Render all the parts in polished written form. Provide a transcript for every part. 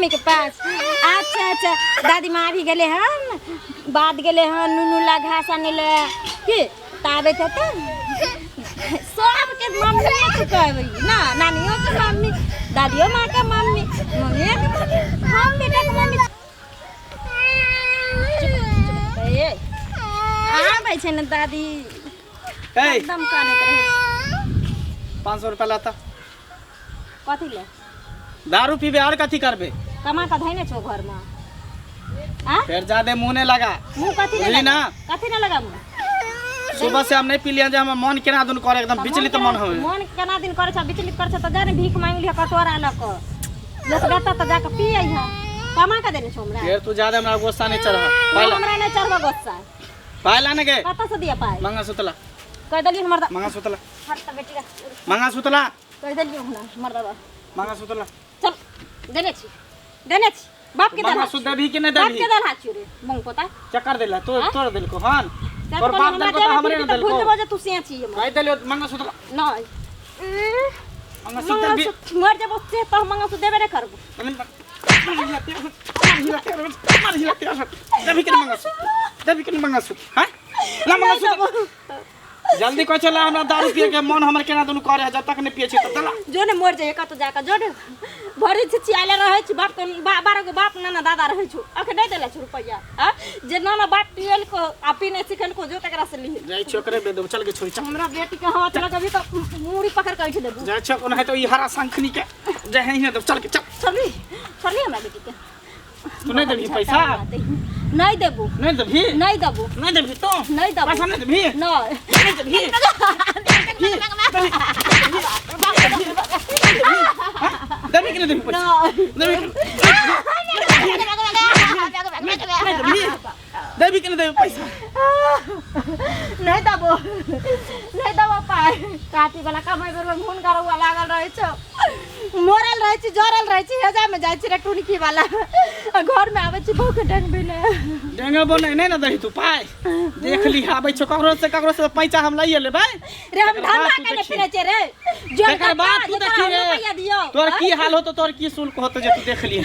Mummy के पास। अच्छा अच्छा दादी माँ भी गले हन बाद गले हन नुनू ला घास आने ले की ताबे थे तो सब के मम्मी तो कहबे ना नानियों के मम्मी दादियों माँ का मम्मी मम्मी के मम्मी हम बेटा के मम्मी ए आ भाई छे न दादी एकदम काने करे 500 रुपया लाता कथी ले दारू पीबे और कथी करबे कमा का धैने छो घर में आ फिर ज्यादा मुंह ने लगा मुंह कथी ले ना कथी ना लगा मुंह सुबह से हम नहीं पी लिया जे हम मन केना दुन करे एकदम विचलित मन हो मन केना दिन करे छ विचलित करे छ त जाने भीख मांग लिया कटोरा ल क लोग देता त जाके पी आई है कमा का देने छो हमरा फिर तू ज्यादा हमरा गुस्सा नहीं चढ़ा पहला हमरा नहीं चढ़वा गुस्सा पाला ने के कत से दिया पाए मंगा सुतला कह दली हमर मंगा सुतला हट त बेटी का मंगा सुतला कह दली हमर दबा मंगा सुतला चल देने छी बाप के दल मंगा सुत देबी कि नहीं बाप देबी के दल हाथ रे मंग पता चक्कर देला तो तोड़ दिल को हां और बाप दल को तो हमरे न दिल को भूल बजे तू से छी कह देलियो मंगा सुतला नहीं मंगा सुत देबी मर जब से तो मंगा सुत देबे रे करबो देबी के मंगा सुत हां ला मंगा सुत जल्दी कह चला हमरा दारू पिए के मन हमर केना दुन करे जब तक नहीं पिए छी त चला जो ने मर जाए कत जाका जो ने भरी छी आले रहे छी बाप तो 12 गो बाप नाना दादा रहे छु अखे नहीं देला छु रुपया हां जे नाना बाप पियल को आपी ने सिखल को जो तकरा से ली जाई छोकरे दे दो चल के छोरी चल हमरा बेटी के हाथ लगा भी तो मूड़ी पकड़ के देबो जाई छ कोन है तो ई हरा शंखनी के जे है ने चल के चल चली हमरा बेटी के तू नहीं देबी पैसा नहीं देबो नहीं देबी नहीं देबो नहीं देबी तो नहीं देबो पैसा नहीं देबी नहीं देबी देबी कि नहीं देबी पैसा देबी देबी कि नहीं देबी पैसा नहीं दबो पाए काटी वाला कमाई बेर में हुन करवा लागल रहे छ मोरल रहे छी जरल रहे छी हेजा में जाय छी रे टुनकी वाला घर में आवे छी भूख डंग बिने डेंगा बोले नहीं ना दही तू पाए देख ली आबै छ ककरो से पैसा हम लइए लेबै रे हम धंधा करे फिरे छे रे जो एकर बात तू देखी रे तोर की हाल होतो तोर की शुल्क होतो जे तू देख लिए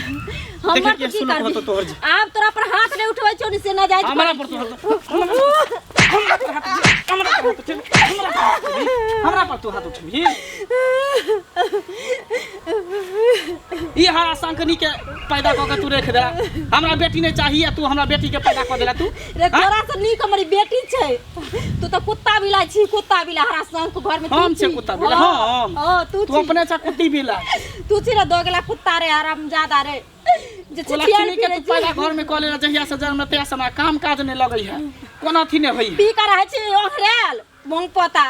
हमर की शुल्क होतो तोर आप तोरा पर हाथ नहीं उठबै छौ से ना जाय हमरा पर तू हाथ उठबी ई हरा शंखनी के पैदा क के तू रख दे हमरा बेटी नहीं चाहिए तू हमरा बेटी के पैदा क देला तू रे तोरा से नीक हमरी बेटी छै तू तो कुत्ता बिला छी कुत्ता बिला हरा शंख घर में हम छै कुत्ता बिला हम तू अपने छ कुत्ती बिला तू छी रे दोगला कुत्ता रे आराम ज्यादा रे जे लक्ष्मी के तू पैदा घर में क लेला जहिया से जन्म ते समय काम काज नहीं लगई है कोना थी ने होई पी कर रहे छी ओखरेल मोंग पोता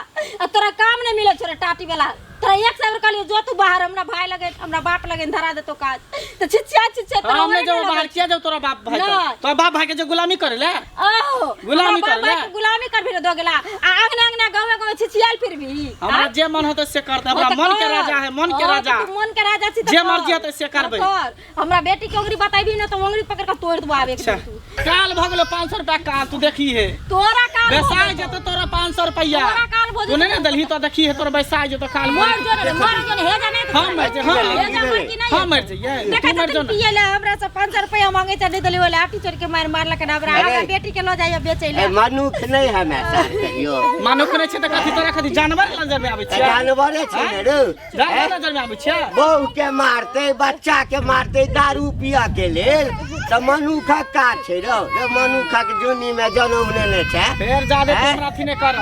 तोरा काम नहीं मिले छोरे टाटी वाला तोरा 100 रुपया लिए जो तू बाहर हमरा भाई लगे हमरा बाप लगे धरा दे तो काज तो छिछिया तोरा हमने जो बाहर किया जो तोरा बाप भाई तो बाप भाई के जो गुलामी करेले आहो गुलामी करेले गुलामी कर भी दोगला आंगना गावे छिछियाल फिर भी हमरा जे मन होते से करते हमरा मन के राजा है मन के राजा मन के राजा छी जे मर्जी होते से करबे हमरा बेटी के उंगली बताइबी ना तो उंगली पकड़ के तोड़ देबो आवे काल भ गेलो 500 रुपया काल तू देखी है तोरा काल बेसाई जते तोरा 500 रुपया तू नहीं दलही तो देखी है तोरा बेसाई जते काल मर जो हे जाने हम मर जे हम मर जे देखा तो पिए ले हमरा से 500 रुपया मांगे छ नहीं दली वाला आटी चोर के मार लके हमरा हमरा बेटी के लो जाइए बेचै ले मनुख नहीं हमेशा कहियो मनुख नहीं छै त कथि तोरा कथि जानवर नजर में आबै छै जानवरे छै रे जानवर नजर में आबै छै बहू के मारते बच्चा के मारते दारू पिया के लेल त मनुख का छै रे मनुख के जोनी में जन्म लेने छै फेर जादे हमरा थी ने कर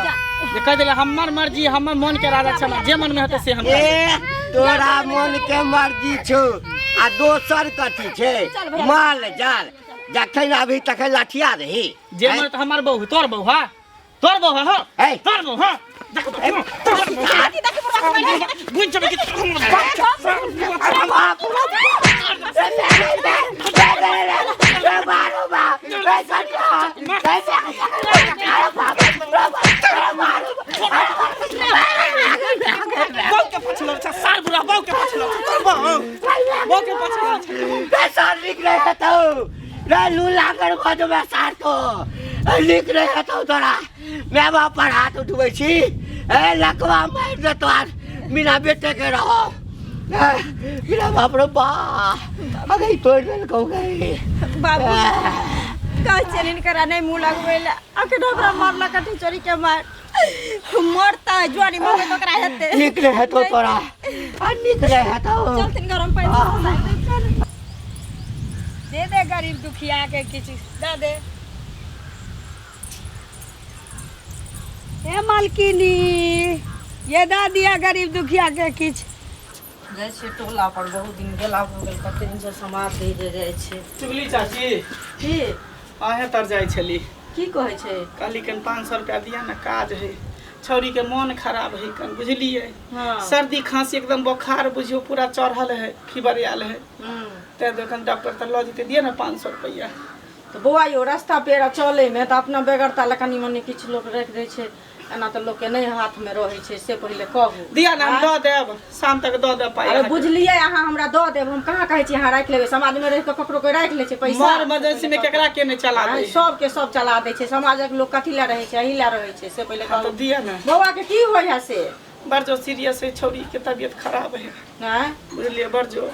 जे कह देले हमर मर्जी हमर मन के राजा छै जे मन में होते से हम तोरा मन के मर्जी छौ आ दोसर कथी छै माल जाल जखन अभी तक लाठिया रही जे मन त हमर बहू तोर बहू हा तोर बहू हा तोर बहू हा गुंज चबे कि के पछलो छ साल बुरा बाउ के पछलो बाउ के पछलो के साल लिख रहे तो रे लूला कर खोज में सार को लिख रहे तो तोरा मैं बाप पर हाथ उठबै छी ए लकवा मार दे तोर बिना बेटे के रहो मेरा बाप रे बा अगर तोड़ दे कहूँगा बाबू कह चलिन करा नहीं मुँह लगवेला आके ढोकरा मारला कठी चोरी के मार मरता है जुआनी मगे तो करा हेते निकले है तो तोरा निकले है तो चल तीन गरम पैसा दे गरीब दुखिया के किछ दे ए मालकिनी ये दा दिया गरीब दुखिया के किछ जाइ छै टोला पर बहुत दिन गेला हो गेल कते दिन से समाज दे जाइ छै चुगली चाची की आहे तर जाइ छली की कहै छै कहली कन 500 रुपया दिया ना काज है छौरी के मन खराब है कन बुझलिए हां सर्दी खांसी एकदम बुखार बुझियो पूरा चढ़ल है फीवर आयल है ते देखन डॉक्टर त ल जेते दिए ना 500 रुपया तो बौआ यो रास्ता पेरा चले में त अपना बेगरता लकनी मने किछ लोग रख दै छै एना त लोग के नहीं हाथ में रहै छै से पहिले कहू दिया ना हम द देब शाम तक द दे पाई अरे बुझलिए अहाँ हमरा द देब हम कहाँ कहै छी अहाँ राख लेबै समाज में रह के ककरो कोई राख लै छै पैसा मर इमरजेंसी में केकरा के ने चला दे सब के सब चला दै छै समाजक लोग कथि ला रहै छै एही ला रहै छै से पहिले तो कहू दिया ना बौआ के की होय है से बड़ जो सीरियस है छौरी के तबीयत खराब है हैं बुझलिए बड़ जो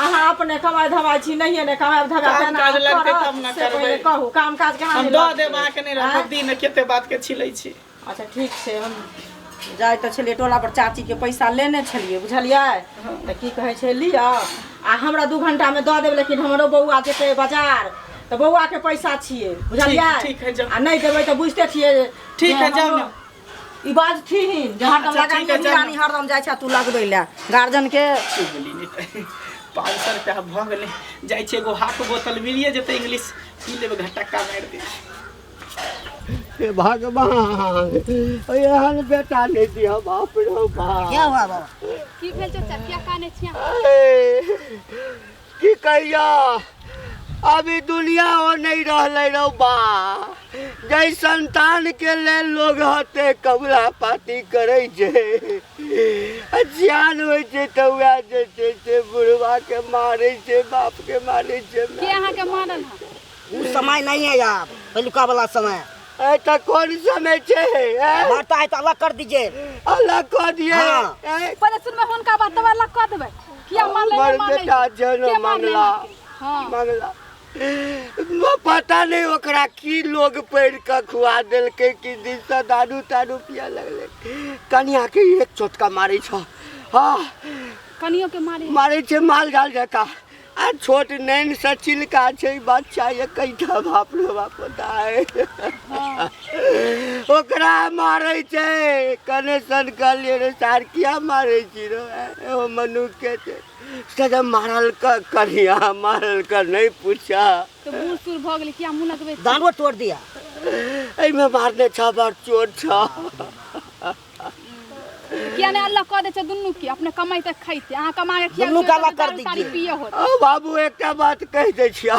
अहाँ अपने कमाई धमाई छी नहीं ने कमाई धमाई काम काज लगते तब ना करबै कहू काम काज के हम द देब अहाँ के नहीं रखब दिन केते बात के छिलै छी अच्छा ठीक छै हम जाय त छलिए टोला पर चाची के पैसा लेने छलिए बुझलिए त की कहै छै लिया आ हमरा 2 घंटा में द देब लेकिन हमरो बौआ जेतै बाजार त बौआ के पैसा छिए बुझलिए ठीक है जाओ आ नहीं देबै त बुझते छिए ठीक है जाओ ना ई बात थीन जे हरदम अच्छा, लगा ठीक है, के जाओ रानी हरदम जाय छ तू लगबै ले गार्जियन के चुगली नहीं 500 रुपया भ गेलै जाइ छै एगो हाफ बोतल मिलिए जेतै इंग्लिश पी लेबै घटक्का मारि दे हे भगवान एहन बेटा नहीं दिया बाप रे बाप क्या हुआ बाबा की भेल चाचा किया काने छिया की कहिया अभी दुनिया हो नहीं रहले रो बा जै संतान के लेल लोग हते कबला पाती करे छै ज्ञान होय छै त वह जे छै से बुढ़वा के मारे छै बाप के मारे छै के अहाँ के मारल है वो समय नहीं है यार पहलुका वाला समय ऐसा कौन समय छे मारता है तो अलग कर दीजिए अलग कर दिए हाँ। पहले सुन में हुनका बात तब अलग कर देबै किया मान ले मर मान ले बेटा जन के मान ले मंगला हां मंगला वो पता नहीं ओकरा की लोग पढ़ के खुआ देलकै कि दिन से दारू तारू पिया लगले कनिया के एक चोटका मारे छ हां कनियो के मारे छै माल जाल जका आ छोट नैन से चिलका छै बच्चा ये कैठा बाप रे बाप दाय ओकरा मारे छै कनेक्शन कर ले रे सार किया मारे छी रो ओ मनुख के छै सदा मारल का करिया मारल का नहीं पूछा तो बूढ़ सुर भ गेलै किया मुंह लगबै दानो तोड़ दिया ए में मारने छ बार चोट छ किया ने अल्लाह कह दे छै दुन्नु की अपने कमाई तक खाइते अहाँ कमा के खिया दुन्नू का अलग कर दीजिए। पिए होत ओ बाबू एकटा बात कह दे छिया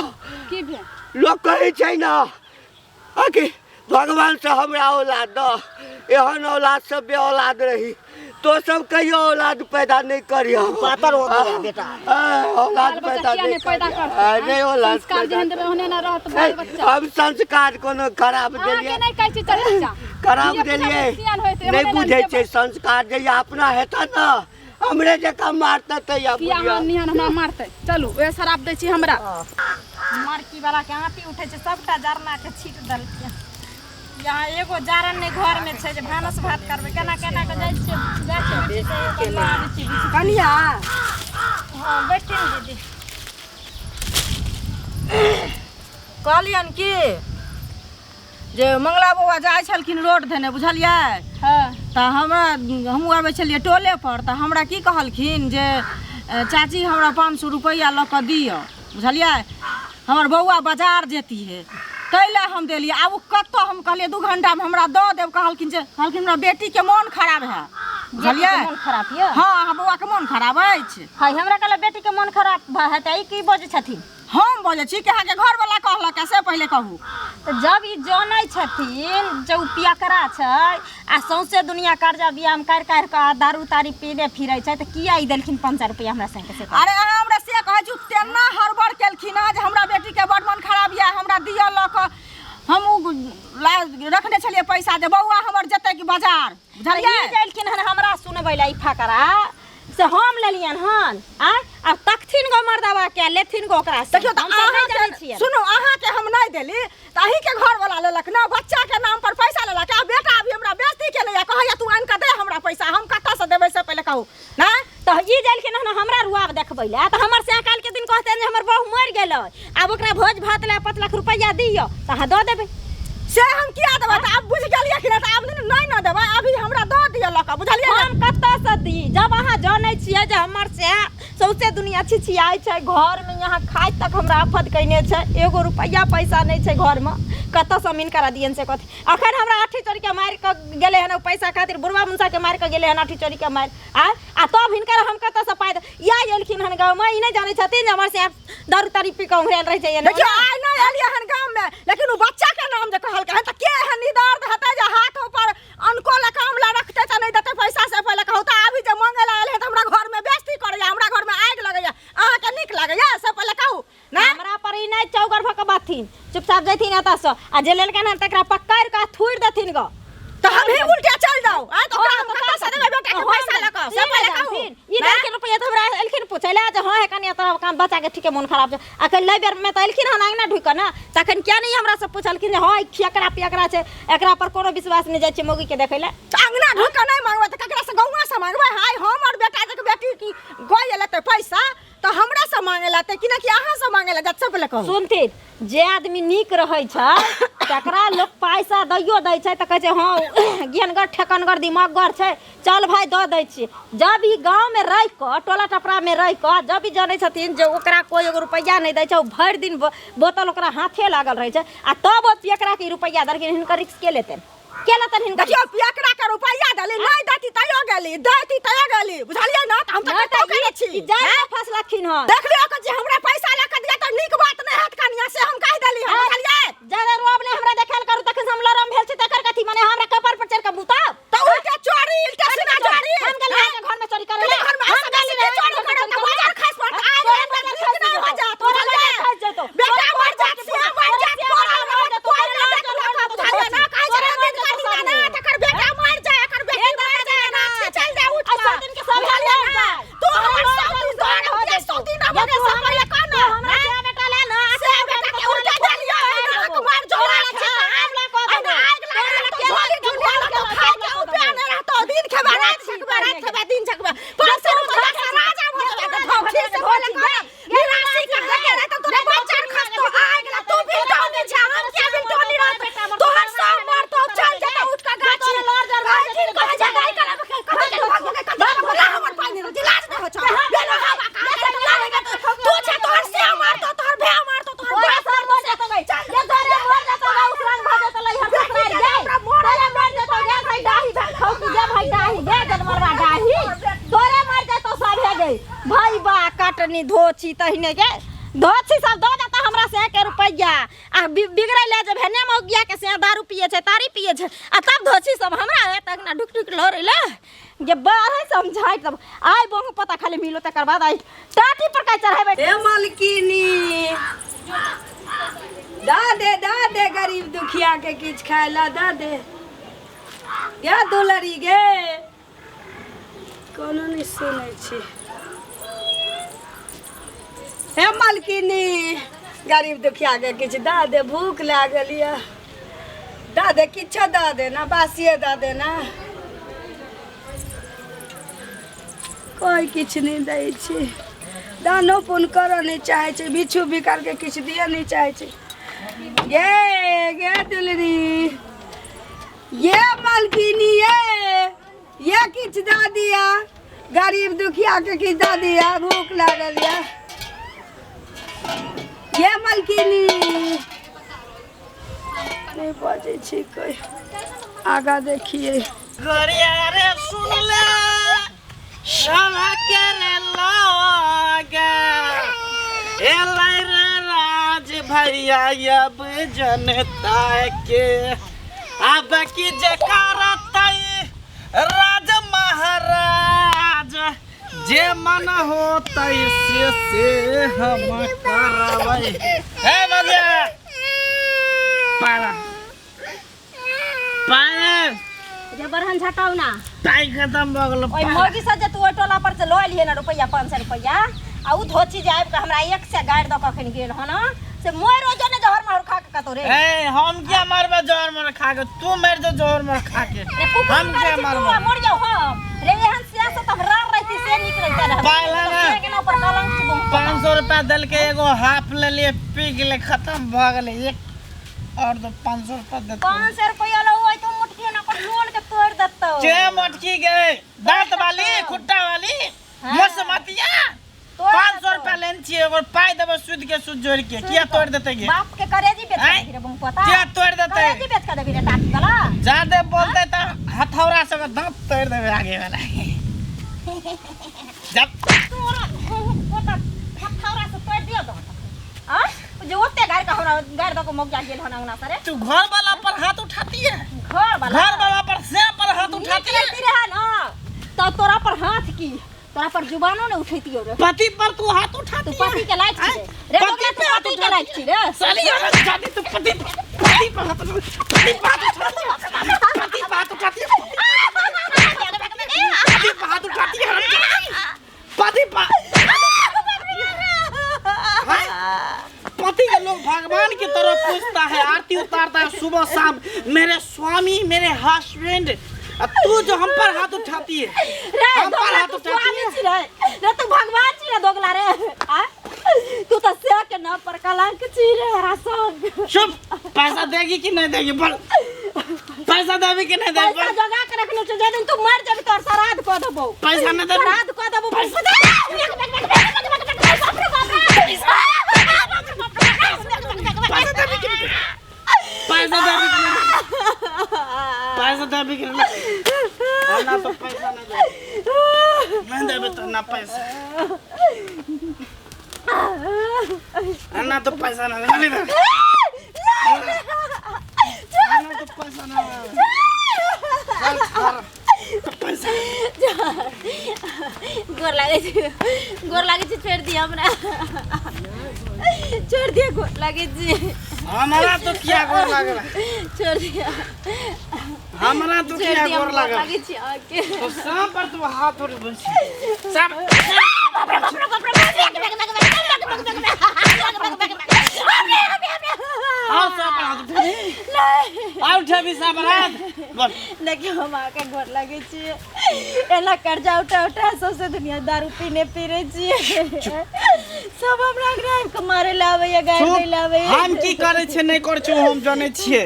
की भेल लोग कहे छै ना आके भगवान से हमरा औलाद द एहन औलाद से बे औलाद रही तो सब कहियो औलाद पैदा नहीं करियो पातर हो गया बेटा औलाद बाल पैदा बच्चा किया नहीं नहीं पैदा करते नहीं औलाद संस्कार जेहन देबै ओहने ना रहत बाल बच्चा हम संस्कार कोनो खराब अहाँ के देलिए नहीं कहै छी चाचा खराब देलिए नहीं बुझे छै संस्कार जे अपना हेता ना हमरे जका मारता त या किया बुझिया हम निहन हमरा मारतै चलू ओए शराब दै छी हमरा मारकी वाला के आँपी उठै छै सबटा जरना के छीट देलकै यहाँ एगो जारन ने घर में छै जे भानस भात करबै केना केना के जाइ छै कनिया हां बैठे दीदी कहलियन की जे मंगला बौआ जाइ छलखिन रोड धने बुझलियै हां त हमरा हमहूँ आबै छलियै टोले पर त हमरा की कहलखिन जे चाची हमरा 500 रुपया लऽ कऽ दिअ बुझलियै हमर बौआ बाजार जेती है तैले हम देलियै आब कतौ हम कहलियै 2 घंटा में हमरा दऽ देब कहलखिन हमरा बेटी के मन खराब है बुझलियै मन खराब ये हाँ अहाँ बौआ के मन खराब अछि हाय हमरा कहला बेटी के मन खराब है त ई की बजै छथिन हम बोले छी कि अहाँ के घर वाला कहलक से पहले कहू तो जब ई जानै छथिन जे उ पियकरा छै आ सौंसे दुनिया कर्जा बियाम कर कर के दारू तारी पीने फिरै छै त किया ई देलखिन 500 रुपया हमरा संगे से अरे अहाँ हमरा से कहै छी तेना हड़बड़ केलखिन जे हमरा बेटी के बड़ मन खराब या हमरा दिया लऽ कऽ हम रखने छलिए पैसा जे बौआ हमर जते कि बाजार बुझलियै ई देलखिन हन हमरा सुनबै ला ई फकरा से हम लेलियन हन आ अब तखथिन गो मर्दावा के लेथिन गो ओकरा से देखियो त हम सब नहीं जानै अहाँ छियै सुनो अहाँ के हम नहीं देली त अही के घर वाला लेलक ना बच्चा के नाम पर पैसा लेलक आ बेटा अभी हमरा बेइज्जती केले या कहैया तू आन के दे हमरा पैसा हम कत्ता से देबै से पहले कहू ना तो ई देलखिन हन हमरा रुआब देखबै ले त हमर से काल के दिन कहते जे हमर बहू मर गेलै अब ओकरा भोज भात ले 5 लाख रुपया दियो त अहाँ दऽ देबै से हम किया देबै त अब बुझ गेलियै कि त अब नहीं न देबै अभी हमरा दऽ दिय लक बुझलियै हम कत्ता से दी जब अहाँ जानै छियै जे हमर से सौसे दुनिया छिछियाइ छै घर में यहाँ खाइ तक हमरा आफत कइने छै 1 रुपया पैसा नहीं छै घर में कत्ता से मीन करा दियन से कथि अखन हमरा आठी चोरी के मार के गेले हन पैसा खातिर बुढ़वा मुंसा के मार के गेले हन आठी चोरी के मार आ तब हिनकर हम कत्ता से पाइ या एलखिन हन गांव में ई नहीं जानै छथिन जे हमर से दारू तारी पी के उंघरेल रह जाइए देखियो आइ नहीं एलियै हन गांव में लेकिन उ बच्चा के नाम जे कहलकै हन त के एहन निदर्द हेतै जे हाथ ऊपर अनको ला काम ला रखते त नहीं देते पैसा से पहले कहू त अभी जे मांगे ला आयल है त हमरा घर में बेइज्जती करैया हमरा घर में आग लगैया अहाँ के नीक लागैया से पहले कहू ना हमरा पर ई नहीं चौगर भक बाथिन चुपचाप जैथिन एता से आ जे लेलकन हन तकरा पकड़ के थूर देथिन गो तो हम ही उल्टे चल जाओ आ तो हम कत्ता से देबै बेटा के पैसा लक से पहले कहू ई देलखिन रुपया त हमरा एलखिन पूछैला जे हां है कनिया तोरा काम बच्चा के ठीके मन खराब छै अखन लै बेर में त एलखिन हन आंगना ढुक न तखन क्या नहीं हमरा से पूछलखिन जे हां खियकरा पियकरा छै एकरा पर कोनो विश्वास नहीं जाय छै मौगी के देखै ले आंगना ढुक के नहीं मांगबै त ककरा से गौवा से मांगबै हाय हमर बेटा के बेटी की गोय लेते पैसा तो हमरा से मांगे लाते कि ना कि अहाँ से मांगे ला जत से पहले कहू सुनथिन जे आदमी नीक रहै छै तकरा लोग पैसा दैयो दै छै त कहै छै हां ज्ञानगर ठेकनगर दिमागगर छै चल भाई दऽ दै छी जब ई गांव में रह क टोला टपरा में रह क जब ई जानै छथिन जे ओकरा कोई 1 रुपया नहीं दै छै भर दिन बोतल ओकरा हाथे लागल रहै छै आ तब ओ पियकरा के रुपया दरकिन हिनकर रिस्क के लेतन के लेतन हिनकर देखियो पियकरा के रुपया देली नहीं देती तयो गेली देती तयो गेली बुझलियै ना त हम त कतौ करे छी जाय फसलखिन हन देख लियो कि जे हमरा पैसा ला के दिया त नीक बात नहीं हैत कनिया से हम कह देली हम बुझलियै ज्यादा रोब ने हमरा देखल करू तखन हम लरम भेल छी तकर कथि माने हमरा कपर पर चढ़ के बुताब त उल्टे चोरी उल्टे सीना चोरी हम गेल घर में चोरी करे घर में हम गेली चोरी करे त बाजार खास पर आइ नहीं हो जा तोरा लगे खास जतो बेटा मर जात से मर जात तोरा मर तो कोई ना देख बुझलियै ना कह जरा दिन कनी ना तकर बेटा मर जाए एकर बेटी मर जाए ना चल जा उठ अच्छा दिन के सब ले जा तू हमर सब दिन हो जा सब दिन अब के सब पहले कह ना हमरा से बेटा ले ना से बेटा के उल्टा देलियो कुमार जोड़ा छै आग लगा दे आग लगा तो झोली झुंडा तो खाए के उपाय न रहतो दिन खेबा रात खेबा दिन छकबा 500 रुपया का राजा हो जाता तो ठीक से बोल के निराशी के लगे रह तो तोरा बच्चा खस तो आग लगा तू भी टोनी छ हम क्या भी टोनी रहत तो हर सब मार तो चल जा उठ का गाछी लड़ जा फिर कह जा गाय करा कह हमर पानी इलाज न हो छ बेलो हवा का तू छ तोहर से मार तो तोहर भे मार तो तोहर सर मर जातो गई ये तोरे मर जातो गई उसरंग भागे तो लई हम पकड़ा गए तोरे मर जातो गे भाई डाही खाऊ तू जा भाई डाही गे जनमरवा डाही तोरे मर जातो सब है गई भाई बा काटनी धोची तहिने गे धोची सब दो जाता हमरा से 1 रुपया आ बिगड़ै ले जब हेने मौगिया के से दारू पिए छै तारी पिए छै आ तब धोची सब हमरा है तक ना ढुक ढुक लरे ले ये बारे समझाई तब आइ बोंग पता खाली मिलो तकर बाद आई टाटी पर का चढ़ाबे ए मालकिनी दा दे गरीब दुखिया के किछ खायला दा दे या दुलरी गे कोनो नहीं सुनै छी हे मालकिनी गरीब दुखिया के किछ दा दे भूख लागल या दा दे किछो दा दे ना बासिए दा दे ना कोई किछ नहीं दै छी दानो पुन कर नहीं चाहे छे बिच्छू बिकार के किछ दिए नहीं चाहे छे गे दुलरी ये मालकिनी ये किछ दा दिया गरीब दुखिया के किछ दा दिया भूख लागल या ये मालकिनी नहीं बजे छी कोई आगा देखिए गरिया रे सुन ले साला के रे लागा एलाई रे राज भैया अब जनता के अब की जकारतई राज महाराज जे मन होतई से हम करबै हे मजे पारा पाए जे बरहन झटाऊ ना टाई खत्म भ गेल ओइ मोगी से जे तू ओइ टोला पर से लऽ लिए ना रुपैया 500 रुपैया आ उ धोची जाइब के हमरा एक से गाड़ द कखन गेल ह ना से मोर रोज ने जहर मार खा के कतो रे ए हम क्या मारबा जोर मार खा के तू मेर जो जोर मार खा के हम क्या मारबा मर जाओ हम रे एहन सियासत हम रार रहती से निकल रह पाला ना के ना पर कलंक छी बम 500 रुपया दल के एगो हाफ ले लिए पी गेले खत्म भ गेले एक और तो 500 रुपया दे 500 रुपया लो होय तो मुठकी ना पर लोन के तोड़ दत्तो के मटकी गए दांत वाली खुट्टा वाली मसमतिया 500 रुपया लेन छी और पाई देबो सूद के सूद जोड़ के किया तोड़ देते के बाप के करेजी बेच के रे बम पता किया तोड़ देते करेजी बेच के देबी रे टाटी वाला ज्यादा बोलते तो हथौड़ा से दांत तोड़ देबे आगे वाला जब तोरा पता हथौड़ा से तोड़ दियो तो हां जे ओते गाड़ का हमरा गाड़ द को मौका गेल हना उना करे तू घर वाला पर हाथ उठाती है घर वाला पर से पर हाथ उठाती है रहा ना तो तोरा पर हाथ की तोरा पर जुबानो ने उठैती रे पति पर तू हाथ उठाती तू पति के लायक छी रे पति पे हाथ पति के लायक छी रे साली और जाती तू पति पर हाथ पति पर हाथ उठाती है पति पर हाथ उठाती है पति पर पति के लोग भगवान की तरफ पूछता है आरती उतारता है सुबह शाम मेरे स्वामी मेरे हस्बैंड तू जो हम पर हाथ उठाती है हम पर हाथ उठाती है रे तू भगवान छी रे दोगला रे आ तू तो से के ना पर कलंक छी रे हसन चुप पैसा देगी कि नहीं देगी बोल पैसा देगी कि नहीं देगी पैसा जगा के रखने छ जे दिन तू मर जाबी तोर श्राद्ध क देबो पैसा नहीं देगी श्राद्ध क देबो पैसा पैसा देवी कि नहीं ना तो पैसा नहीं देवे तो ना पैसा ना तो पैसा नहीं दे ना तो पैसा नहीं पैसा गोर लागे छी छोड़ दिया हमरा छोड़ दिया गोर लागे छी हमारा तो क्या गोर लागला छोड़ दिया हमारा तो क्या गोर लागला लागे छी आके तो सब पर तू हाथ और बस सब आओ सब पर हाथ आओ उठा भी सब रात बोल देखियो हम आके गोर लागे छी एना कर्जा उठा सबसे दुनिया दारू पीने पीरे छी सब हमरा ग्राम के मारे लावे गाड़ दे लावे हम की करे छे नहीं कर छु हम जाने छिए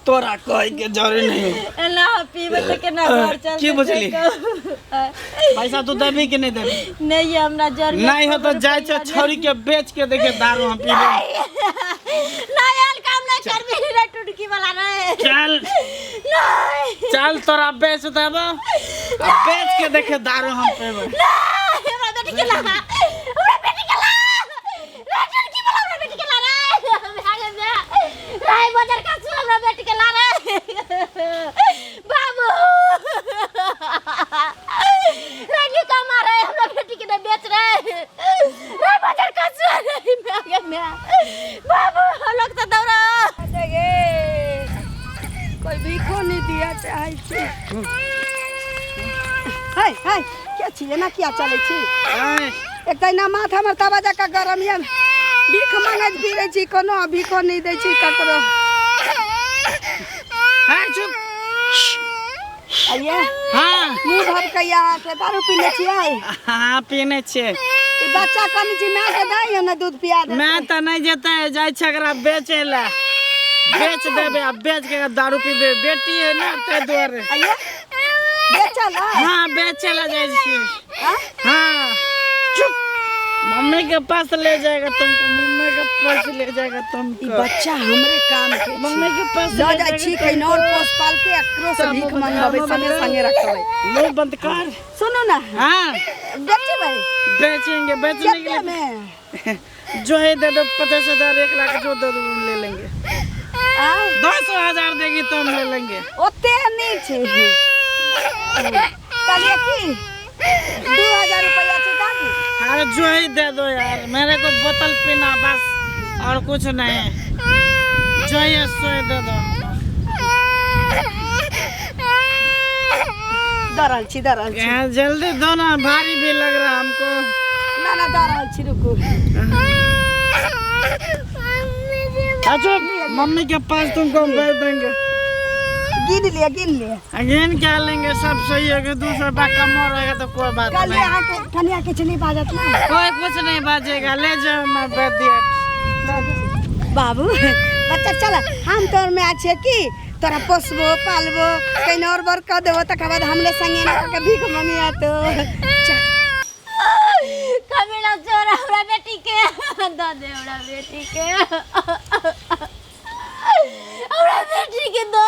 तोरा कह के जरूरी नहीं एना पीबे त केना घर चल की बुझली पैसा तू देबी कि नहीं देबी नहीं हमरा जर नहीं हो तो जाय छ छोरी के बेच के देखे दारू हम पीबे नहीं यार काम नहीं करबी रे टुटकी वाला रे चल नहीं चल तोरा बेच देबो बेच के देखे दारू हम पीबे हमरा बेटी के ला हमरा बेटी के ला रे टुटकी वाला हमरा बेटी के ला रे राय बाजार का सु हमरा बेटी के ला रे बाबू रानी का मारे हमरा बेटी के बेच रे राय बाजार का सु रे बाबू हम लोग तो दौड़ा देगे कोई भीखो नहीं दिया चाहे छी हाय हाय क्या छी ना क्या चले छी एक तैना माथा हमर तबाजा का गरम या भीख मांगत फिरे छी कोनो भीखो नहीं दे छी ककरो हां चुप आइए हां मुंह भर के यहाँ से दारू पीने छी आई हां पीने छे बच्चा कनी छी मैं के दाई ना दूध पिया दे मैं तो नहीं जेते जाय छकरा बेचे ला बेच देबे अब बेच के दारू पीबे बेटी है ना ते द्वारे आइए बेचला हां बेचेला जाय छी हां हां चुप मम्मी के पास ले जाएगा तुमको मम्मी के पास ले जाएगा तुमको बच्चा हमरे काम के मम्मी के पास ले जाय छी कहीं और पोस पाल के एकरो से भीख मांगबे संगे संगे रखबे मुंह बंद कर सुनो ना हां बेचे भाई बेचेंगे बेचने के कितने लिए में जो है दे दो 50,000 1 लाख जो दे दो ले लेंगे 10,000 देगी तो हम ले लेंगे ओते नहीं छे कालिया की 2000 रुपया से दादी अरे जो ही दे दो यार मेरे को बोतल पीना बस और कुछ नहीं जो ही सो दे दो दरल छी जल्दी दो ना, भारी भी लग रहा हमको। ना दरल छी रुको। अच्छा मम्मी के पास तुमको भेज देंगे। गिन लिए अगेन क्या लेंगे, सब सही होगा। 200 रुपया कम हो रहेगा तो कोई बात कल नहीं, आके कन्या के चली बाजत ना। कोई कुछ नहीं बाजेगा, ले जाओ मैं भेज दिया। बाबू बच्चा चल, हम तोर में अच्छे की तोरा पोसबो पालबो कहीं और बर कर देबो, तक बाद हमने संगे ना के भीख मंगिया तो कमीना चोर हमरा बेटी के दो दे, हमरा बेटी के दो